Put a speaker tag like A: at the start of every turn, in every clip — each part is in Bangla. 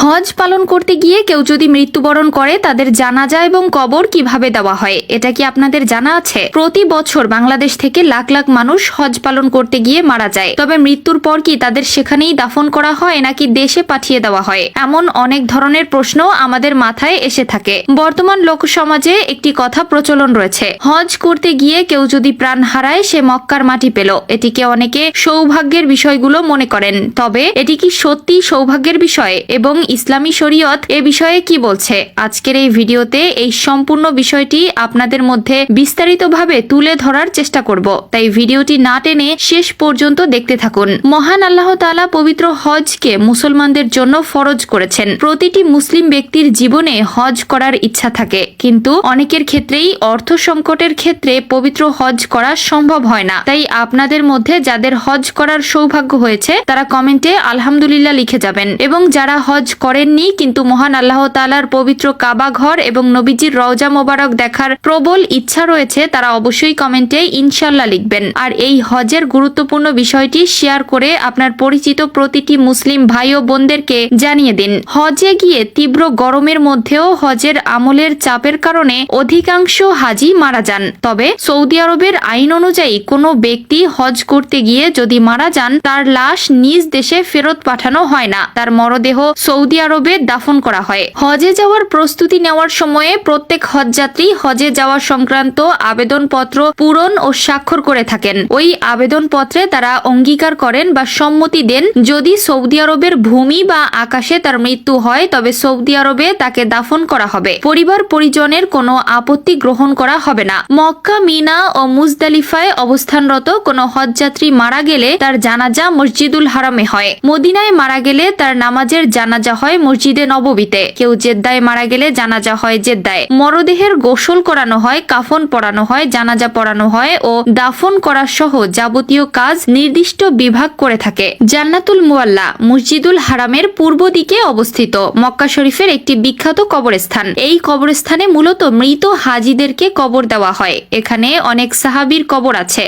A: হজ পালন করতে গিয়ে কেউ যদি মৃত্যুবরণ করে তাদের জানাজা এবং কবর কিভাবে দেওয়া হয় এটা কি আপনাদের জানা আছে? প্রতি বছর বাংলাদেশ থেকে লাখ লাখ মানুষ হজ পালন করতে গিয়ে মারা যায়। তবে মৃত্যুর পর কি তাদের সেখানেই দাফন করা হয় নাকি দেশে পাঠিয়ে দেওয়া হয়? এমন অনেক ধরনের প্রশ্ন আমাদের মাথায় এসে থাকে। বর্তমান লোক সমাজে একটি কথা প্রচলন রয়েছে, হজ করতে গিয়ে কেউ যদি প্রাণ হারায় সে মক্কার মাটি পেল। এটিকে অনেকে সৌভাগ্যের বিষয়গুলো মনে করেন। তবে এটি কি সত্যি সৌভাগ্যের বিষয় এবং ইসলামী শরীয়ত এ বিষয়ে কি বলছে? আজকের এই ভিডিওতে এই সম্পূর্ণ বিষয়টি আপনাদের মধ্যে বিস্তারিতভাবে তুলে ধরার চেষ্টা করব, তাই ভিডিওটি না টেনে শেষ পর্যন্ত দেখতে থাকুন। মহান আল্লাহ তাআলা পবিত্র হজকে মুসলমানদের জন্য ফরজ করেছেন। প্রতিটি মুসলিম ব্যক্তির জীবনে হজ করার ইচ্ছা থাকে, কিন্তু অনেকের ক্ষেত্রেই অর্থ সংকটের ক্ষেত্রে পবিত্র হজ করা সম্ভব হয় না। তাই আপনাদের মধ্যে যাদের হজ করার সৌভাগ্য হয়েছে তারা কমেন্টে আলহামদুলিল্লাহ লিখে যাবেন, এবং যারা হজ করেননি কিন্তু মহান আল্লাহ তাআলার পবিত্র কাবা ঘর এবং নবীজির রওজা মোবারক দেখার প্রবল ইচ্ছা রয়েছে তারা অবশ্যই কমেন্টে ইনশাআল্লাহ লিখবেন। আর এই হজের গুরুত্বপূর্ণ বিষয়টি শেয়ার করে আপনার পরিচিত প্রতিটি মুসলিম ভাই ও বোনদেরকে জানিয়ে দিন। হজে গিয়ে তীব্র গরমের মধ্যেও হজের আমলের চাপের কারণে অধিকাংশ হাজি মারা যান। তবে সৌদি আরবের আইন অনুযায়ী কোনো ব্যক্তি হজ করতে গিয়ে যদি মারা যান তার লাশ নিজ দেশে ফেরত পাঠানো হয় না, তার মরদেহ সৌদি আরবে দাফন করা হয়। হজে যাওয়ার প্রস্তুতি নেওয়ার সময়ে প্রত্যেক হজযাত্রী হজে যাওয়া সংক্রান্ত আবেদনপত্র পূরণ ও স্বাক্ষর করে থাকেন। ওই আবেদনপত্রে তারা অঙ্গীকার করেন বা সম্মতি দেন যদি সৌদি আরবের ভূমি বা আকাশে তার মৃত্যু হয় তবে সৌদি আরবে তাকে দাফন করা হবে। পরিবার পরিজনের কোনো আপত্তি গ্রহণ করা হবে না। মক্কা, মিনা ও মুজদালিফায় অবস্থানরত কোনো হজযাত্রী মারা গেলে তার জানাজা মসজিদুল হারামে হয়। মদিনায় মারা গেলে তার নামাজের জানাজা হয় মসজিদে নববীতে। কেউ জেদ্দায় মারা গেলে জানাজা হয় জেদ্দায়। মরদেহের গোসল করানো হয়, কাফন পরানো হয়, জানাজা পড়ানো হয় ও দাফন করা সহ যাবতীয় কাজ নির্দিষ্ট বিভাগ করে থাকে। জান্নাতুল মুআল্লা মসজিদুল হারামের পূর্ব দিকে অবস্থিত মক্কা শরীফের একটি বিখ্যাত কবরস্থান। এই কবরস্থানে মূলত মৃত হাজিদেরকে কবর দেওয়া হয়। এখানে অনেক সাহাবীর কবর আছে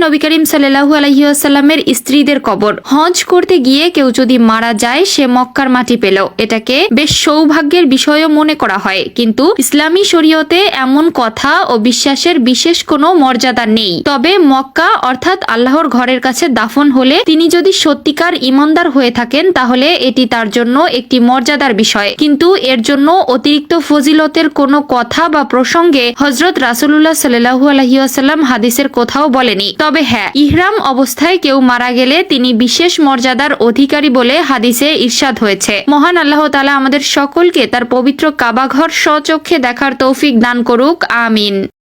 A: নবী করিম সাল্লাল্লাহু আলাইহি ওয়াসাল্লামের স্ত্রীদের কবর। হজ করতে গিয়ে কেউ যদি মারা যায় সে মক্কার মাটি পেল, এটাকে বেশ সৌভাগ্যের বিষয়ও মনে করা হয়। কিন্তু ইসলামী শরীয়তে এমন কথা ও বিশ্বাসের বিশেষ কোনো মর্যাদা নেই। তবে মক্কা অর্থাৎ আল্লাহর ঘরের কাছে দাফন হলে তিনি যদি সত্যিকার ঈমানদার হয়ে থাকেন তাহলে এটি তার জন্য একটি মর্যাদার বিষয়। কিন্তু এর জন্য অতিরিক্ত ফজিলতের কোনো কথা বা প্রসঙ্গে হযরত রাসূলুল্লাহ সাল্লাল্লাহু আলাইহি ওয়াসাল্লাম হাদিসের কোথাও বলেনি। তবে হ্যাঁ, ইহরাম অবস্থায় কেউ মারা গেলে তিনি বিশেষ মর্যাদার অধিকারী বলে হাদিসে ইরশাদ হয়েছে। মহান আল্লাহ তাআলা আমাদের সকলকে তার পবিত্র কাবা ঘর স্বচক্ষে দেখার তৌফিক দান করুক, আমিন।